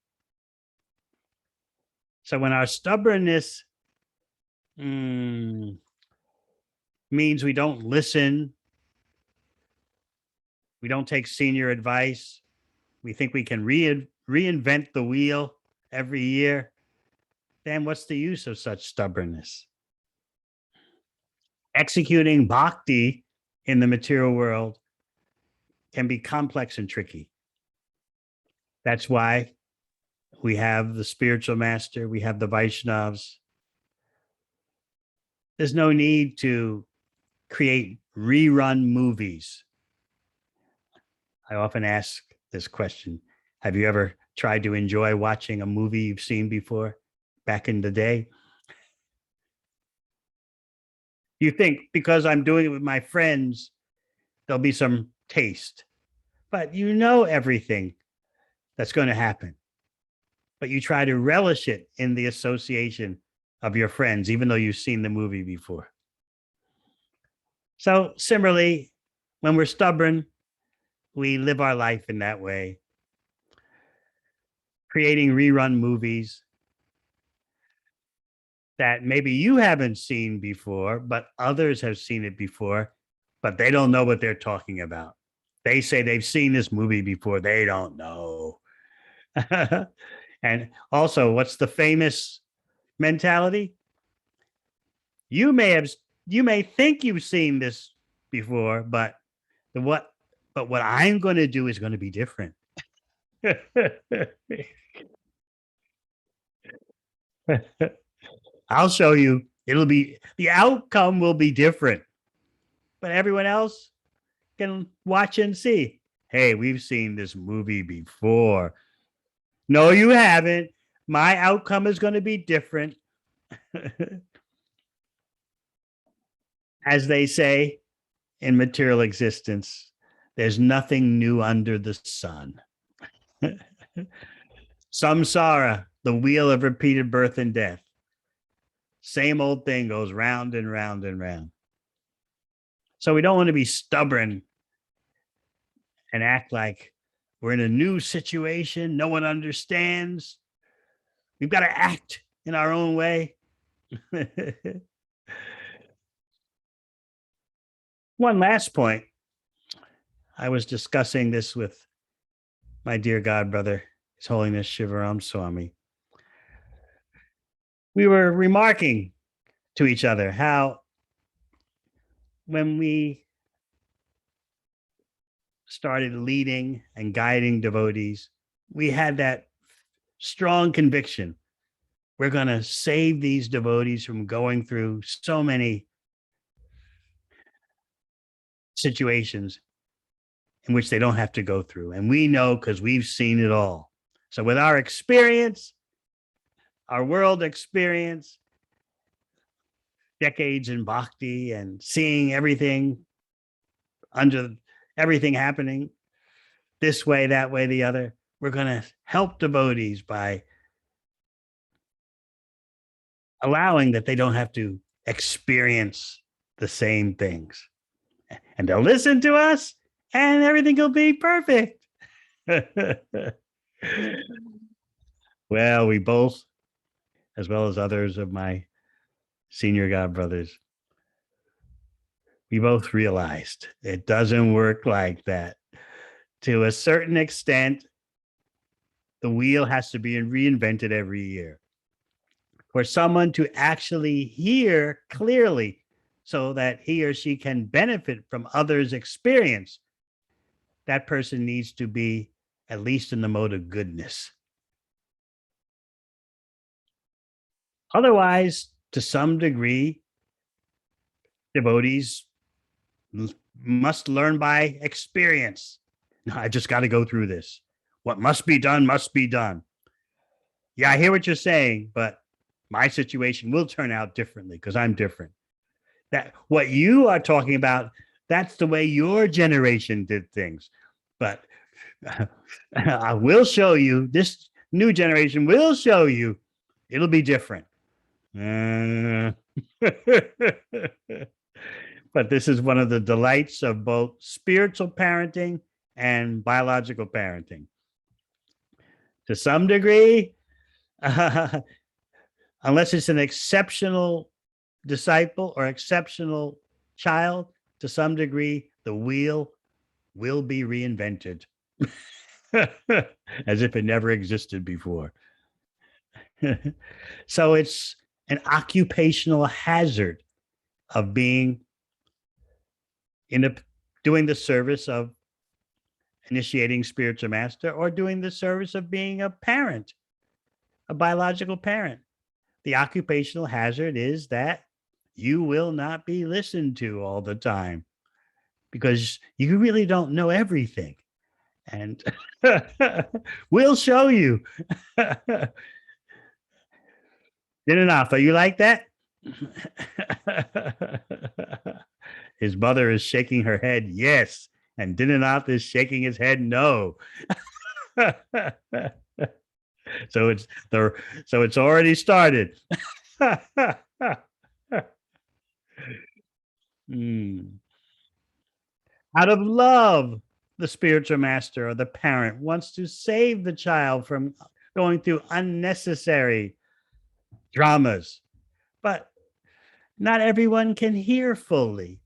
So when our stubbornness means we don't listen, we don't take senior advice, we think we can reinvent the wheel every year, then what's the use of such stubbornness? Executing bhakti in the material world can be complex and tricky. That's why we have the spiritual master, we have the Vaishnavas. There's no need to create rerun movies. I often ask this question. Have you ever tried to enjoy watching a movie you've seen before back in the day? You think because I'm doing it with my friends, there'll be some taste, but you know everything that's going to happen. But you try to relish it in the association of your friends, even though you've seen the movie before. So similarly, when we're stubborn, we live our life in that way, creating rerun movies that maybe you haven't seen before, but others have seen it before, but they don't know what they're talking about. They say they've seen this movie before. They don't know. And also, what's the famous mentality? You may think you've seen this before, but what I'm going to do is going to be different. I'll show you. The outcome will be different, but everyone else can watch and see. Hey, we've seen this movie before. No, you haven't. My outcome is going to be different. As they say in material existence, there's nothing new under the sun. Samsara, the wheel of repeated birth and death. Same old thing goes round and round and round. So we don't want to be stubborn and act like we're in a new situation. No one understands. We've got to act in our own way. One last point. I was discussing this with my dear God brother, His Holiness Shivaram Swami. We were remarking to each other how when we started leading and guiding devotees, we had that strong conviction. We're going to save these devotees from going through so many situations in which they don't have to go through. And we know because we've seen it all. So with our experience, our world experience, decades in bhakti and seeing everything under everything happening this way, that way, the other, we're going to help devotees by allowing that they don't have to experience the same things. And they'll listen to us and everything will be perfect. Well, we both, as well as others of my senior god brothers, we both realized it doesn't work like that. To a certain extent, the wheel has to be reinvented every year for someone to actually hear clearly so that he or she can benefit from others' experience. That person needs to be at least in the mode of goodness. Otherwise, to some degree, devotees must learn by experience. I just got to go through this. What must be done must be done. Yeah, I hear what you're saying, but my situation will turn out differently because I'm different. That what you are talking about, that's the way your generation did things. But I will show you, this new generation will show you, it'll be different. But this is one of the delights of both spiritual parenting and biological parenting. To some degree, unless it's an exceptional disciple or exceptional child, to some degree, the wheel will be reinvented as if it never existed before. So it's an occupational hazard of being doing the service of initiating spiritual master or doing the service of being a parent, a biological parent. The occupational hazard is that you will not be listened to all the time because you really don't know everything. And we'll show you. Dinanath, are you like that? His mother is shaking her head, yes. And Dinanath is shaking his head, no. So it's already started. Out of love, the spiritual master or the parent wants to save the child from going through unnecessary dramas. But not everyone can hear fully.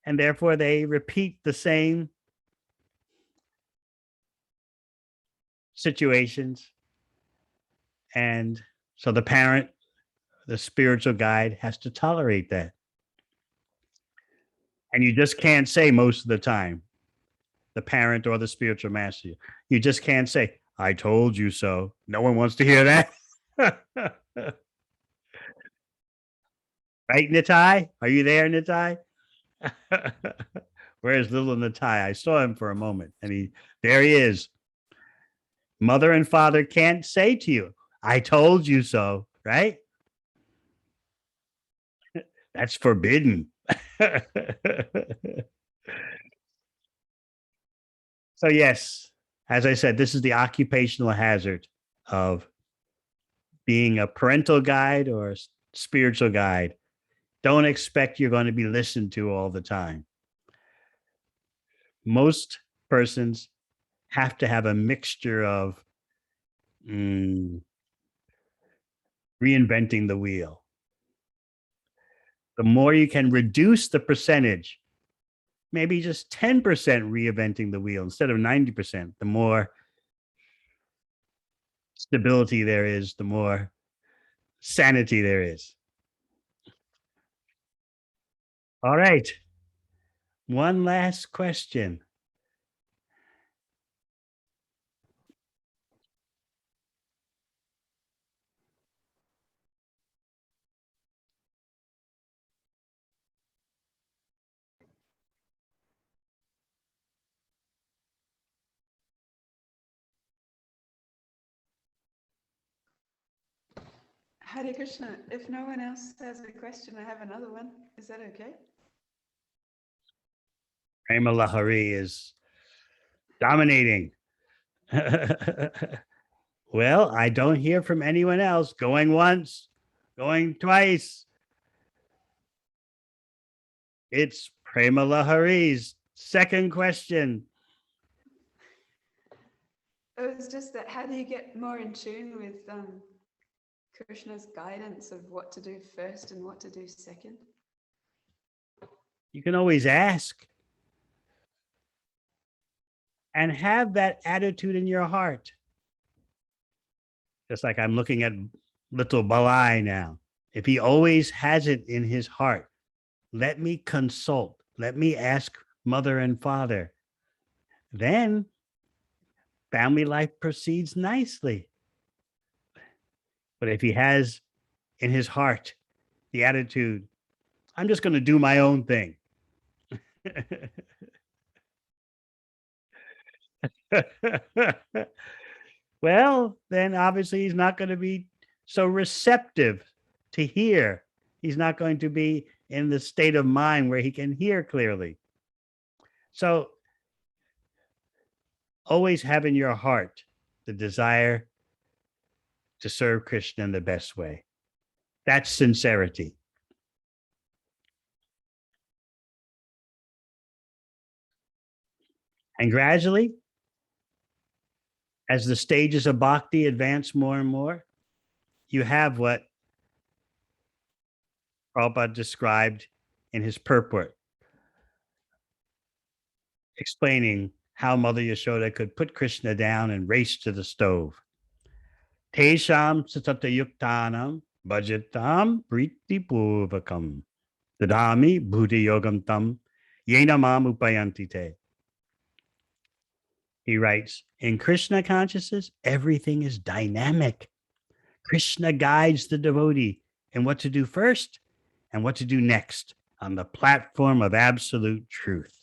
And therefore, they repeat the same situations. And so the parent, the spiritual guide, has to tolerate that. And you just can't say most of the time, the parent or the spiritual master, you just can't say, I told you so. No one wants to hear that. Right, Nitai? Are you there, Nitai? Where's little Nitai? I saw him for a moment and there he is. Mother and father can't say to you, I told you so, right? That's forbidden. So yes, as I said, this is the occupational hazard of being a parental guide or a spiritual guide. Don't expect you're going to be listened to all the time. Most persons have to have a mixture of reinventing the wheel. The more you can reduce the percentage, maybe just 10% reinventing the wheel instead of 90%, the more stability there is, the more sanity there is. All right. One last question. Hare Krishna. If no one else has a question, I have another one. Is that okay? Prema Lahari is dominating. Well, I don't hear from anyone else. Going once, going twice. It's Prema Lahari's second question. It was just that how do you get more in tune with Krishna's guidance of what to do first and what to do second? You can always ask and have that attitude in your heart. Just like I'm looking at little Balai now. If he always has it in his heart, let me consult, let me ask mother and father. Then family life proceeds nicely. But if he has in his heart the attitude, I'm just going to do my own thing. Well, then obviously he's not going to be so receptive to hear. He's not going to be in the state of mind where he can hear clearly. So always have in your heart the desire to serve Krishna in the best way. That's sincerity. And gradually, as the stages of bhakti advance more and more, you have what Prabhupada described in his purport, explaining how Mother Yashoda could put Krishna down and race to the stove. Tesham satatayuktanam bhajatam priti purvakam dadami bhuti yogam tam yena mam upayanti te. He writes, in Krishna consciousness, everything is dynamic. Krishna guides the devotee in what to do first and what to do next on the platform of absolute truth.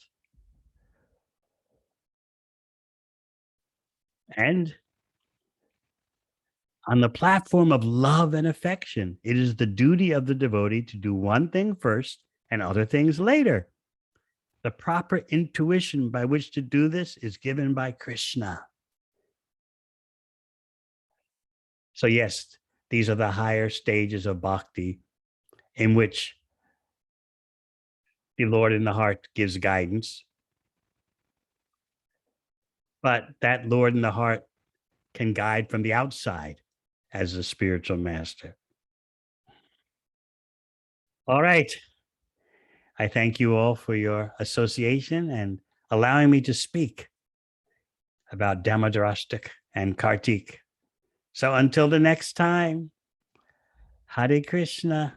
And on the platform of love and affection, it is the duty of the devotee to do one thing first and other things later. The proper intuition by which to do this is given by Krishna. So yes, these are the higher stages of bhakti in which the Lord in the heart gives guidance. But that Lord in the heart can guide from the outside as a spiritual master. All right. I thank you all for your association and allowing me to speak about Damodarastak and Kartik. So until the next time, Hare Krishna.